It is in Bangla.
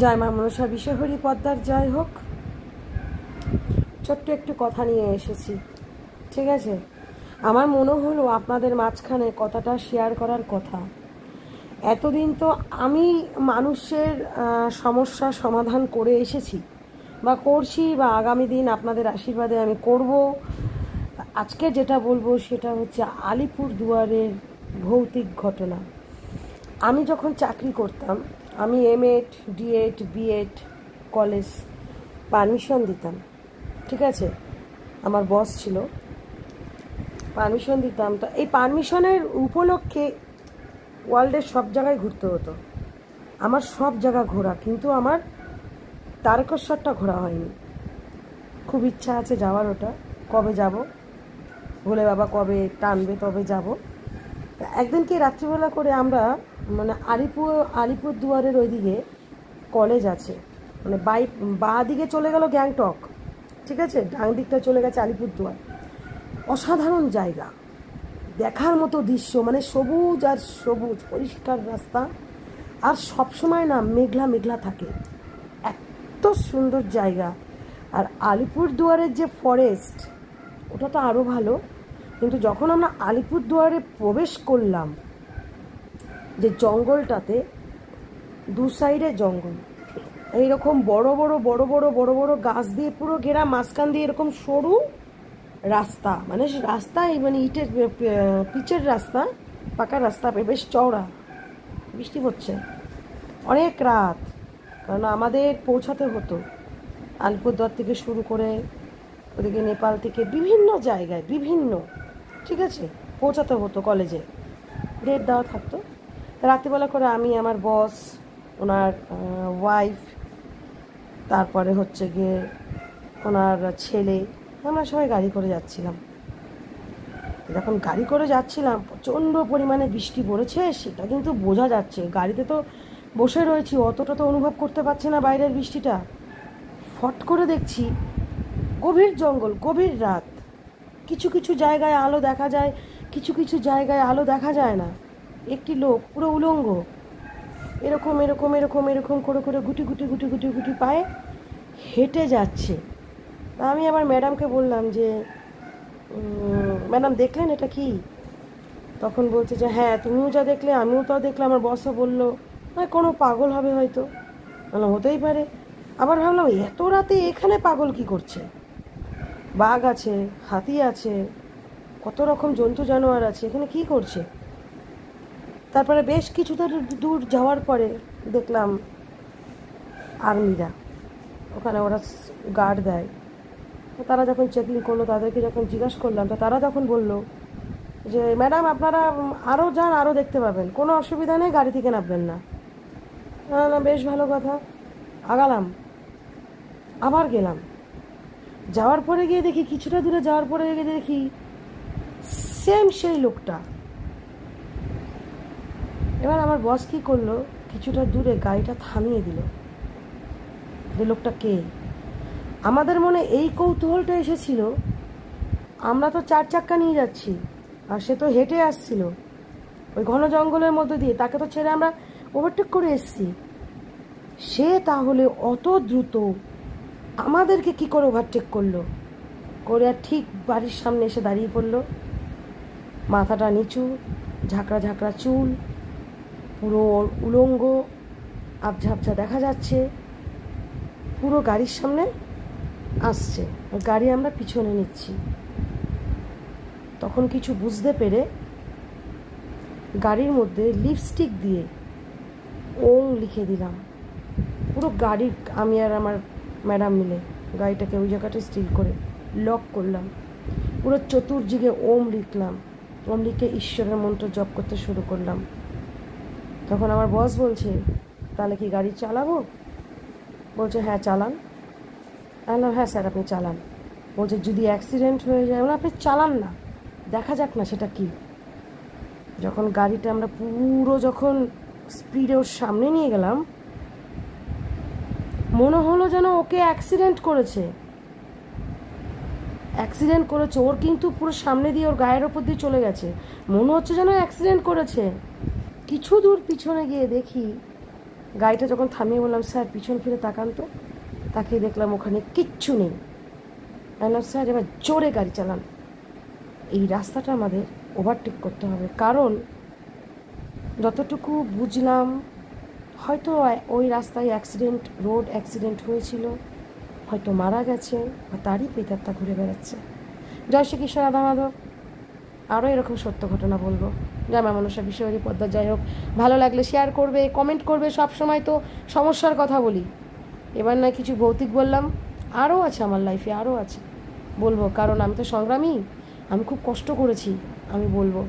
জয় মা মনসা বিশ্বহরি পদ্মার জয় হোক। ছোট্ট একটু কথা নিয়ে এসেছি, ঠিক আছে। আমার মনে হলো আপনাদের মাঝখানে কথাটা শেয়ার করার কথা। এতদিন তো আমি মানুষের সমস্যার সমাধান করে এসেছি বা করছি, বা আগামী দিন আপনাদের আশীর্বাদে আমি করব। আজকে যেটা বলবো সেটা হচ্ছে আলিপুরদুয়ারের ভৌতিক ঘটনা। আমি যখন চাকরি করতাম, আমি MEd, DEd, BEd college permission দিতাম, ঠিক আছে। আমার বস ছিল, পারমিশন দিতাম। তো এই পারমিশনের উপলক্ষে ওয়ার্ল্ডের সব জায়গায় ঘুরতে হতো। আমার সব জায়গা ঘোরা, কিন্তু আমার তারকেশ্বরটা ঘোরা হয়নি। খুব ইচ্ছা আছে যাওয়ার, ওটা কবে যাব, ভোলে বাবা কবে টানবে তবে যাব। একদিনকে রাত্রিবেলা করে আমরা মানে আলিপুরদুয়ারের ওইদিকে কলেজ আছে, মানে বাঁ দিকে চলে গেল গ্যাংটক, ঠিক আছে, ডান দিকটা চলে গেছে আলিপুরদুয়ার। অসাধারণ জায়গা, দেখার মতো দৃশ্য, মানে সবুজ আর সবুজ, পরিষ্কার রাস্তা, আর সবসময় না মেঘলা মেঘলা থাকে, এত সুন্দর জায়গা। আর আলিপুরদুয়ারের যে ফরেস্ট, ওটা তো আরও ভালো। কিন্তু যখন আমরা আলিপুরদুয়ারে প্রবেশ করলাম, যে জঙ্গলটাতে দু সাইডে জঙ্গল, এইরকম বড় বড় বড় বড় বড় বড় গাছ দিয়ে পুরো ঘেরা, মাঝখান দিয়ে এরকম সরু রাস্তা, মানে রাস্তায় মানে ইটের পিচের রাস্তা, পাকা রাস্তা, বেশ চওড়া। বৃষ্টি হচ্ছে অনেক রাত, কারণ আমাদের পৌঁছাতে হতো আলিপুরদুয়ার থেকে শুরু করে ওদিকে নেপাল থেকে বিভিন্ন জায়গায় বিভিন্ন, ঠিক আছে, পৌঁছাতে হতো। কলেজে ডেট দেওয়া থাকতো। রাত্রিবেলা করে আমি, আমার বস, ওনার ওয়াইফ, তারপরে হচ্ছে গিয়ে ওনার ছেলে, আমরা সবাই গাড়ি করে যাচ্ছিলাম। যখন গাড়ি করে যাচ্ছিলাম প্রচণ্ড পরিমাণে বৃষ্টি পড়েছে, সেটা কিন্তু বোঝা যাচ্ছে। গাড়িতে তো বসে রয়েছি, অতটা তো অনুভব করতে পারছি না বাইরের বৃষ্টিটা। ফট করে দেখছি গভীর জঙ্গল, গভীর রাত, কিছু কিছু জায়গায় আলো দেখা যায়, কিছু কিছু জায়গায় আলো দেখা যায় না। একটি লোক পুরো উলঙ্গ এরকম এরকম এরকম এরকম করে করে গুটি গুটি গুটি গুটি গুটি পায়ে হেঁটে যাচ্ছে। তা আমি আবার ম্যাডামকে বললাম যে ম্যাডাম দেখলেন এটা কি? তখন বলছে যে হ্যাঁ, তুমিও যা দেখলে আমিও তা দেখলাম। আমার বসও বললো হ্যাঁ, কোনো পাগল হবে হয়তো। বললাম হতেই পারে। আবার ভাবলাম এত রাতে এখানে পাগল কি করছে? বাঘ আছে, হাতি আছে, কত রকম জন্তু জানোয়ার আছে, এখানে কি করছে? তারপরে বেশ কিছুটা দূর যাওয়ার পরে দেখলাম আর্মিরা, ওখানে ওরা গার্ড দেয়। তারা যখন চেকিং করলো, তাদেরকে যখন জিজ্ঞাসা করলাম, তো তারা যখন বললো যে ম্যাডাম আপনারা আরও যান, আরও দেখতে পাবেন, কোনো অসুবিধা নেই, গাড়ি থেকে নামবেন না। না, বেশ ভালো কথা। আগালাম, আবার গেলাম। যাওয়ার পরে গিয়ে দেখি, কিছুটা দূরে যাওয়ার পরে গিয়ে দেখি সেম সেই লোকটা। এবার আমার বস কী করলো, কিছুটা দূরে গাড়িটা থামিয়ে দিল। যে লোকটা কে? আমাদের মনে এই কৌতূহলটা এসেছিল, আমরা তো 4 চাক্কা নিয়ে যাচ্ছি, আর সে তো হেঁটে আসছিল ওই ঘন জঙ্গলের মধ্যে দিয়ে, তাকে তো ছেড়ে আমরা ওভারটেক করে এসছি। সে তাহলে অত দ্রুত আমাদেরকে কি করে ওভারটেক করলো করে, আর ঠিক বাড়ির সামনে এসে দাঁড়িয়ে পড়লো। মাথাটা নিচু, ঝাঁকড়া ঝাঁকড়া চুল, পুরো উলঙ্গ, আবঝা আবঝা দেখা যাচ্ছে, পুরো গাড়ির সামনে আসছে, গাড়ি আমরা পিছনে নিচ্ছি। তখন কিছু বুঝতে পেরে গাড়ির মধ্যে লিপস্টিক দিয়ে ওং লিখে দিলাম পুরো গাড়ির। আমি আর আমার ম্যাডাম মিলে গাড়িটাকে ওই জায়গাটা স্টিল করে লক করলাম, পুরো চতুর্দিকে ওম লিখলাম। ওম লিখে ঈশ্বরের মন্ত্র জপ করতে শুরু করলাম। তখন আমার বস বলছে তাহলে কি গাড়ি চালাবো? বলছে হ্যাঁ চালান। বললাম হ্যাঁ স্যার আপনি চালান। বলছে যদি অ্যাক্সিডেন্ট হয়ে যায়, আপনি চালান না, দেখা যাক না সেটা কি। যখন গাড়িটা আমরা পুরো যখন স্পিডে ওর সামনে নিয়ে গেলাম, মনে হলো যেন ওকে অ্যাক্সিডেন্ট করেছে। ওর কিন্তু পুরো সামনে দিয়ে, ওর গায়ের ওপর দিয়ে চলে গেছে, মনে হচ্ছে যেন অ্যাক্সিডেন্ট করেছে। কিছু দূর পিছনে গিয়ে দেখি গাড়িটা যখন থামিয়ে বললাম স্যার পিছন ফিরে তাকান তো, তাকিয়ে দেখলাম ওখানে কিচ্ছু নেই। বললাম স্যার এবার জোরে গাড়ি চালান, এই রাস্তাটা আমাদের ওভারটেক করতে হবে। কারণ যতটুকু বুঝলাম হয়তো ওই রাস্তায় রোড অ্যাক্সিডেন্ট হয়েছিল, হয়তো মারা গেছে বা তারই প্রেতাত্মা ঘুরে বেড়াচ্ছে। জয় শ্রীকৃষ্ণ রাধা মাধব। আরও এরকম সত্য ঘটনা বলবো। জয় মা মনসা বিশ্বহরি পদ্মা। যাই হোক, ভালো লাগলে শেয়ার করবে, কমেন্ট করবে। সব সময় তো সমস্যার কথা বলি, এবার নয় কিছু ভৌতিক বললাম, আরও আছে আমার লাইফে, আরও আছে বলবো, কারণ আমি তো সংগ্রামী, আমি খুব কষ্ট করেছি, আমি বলবো।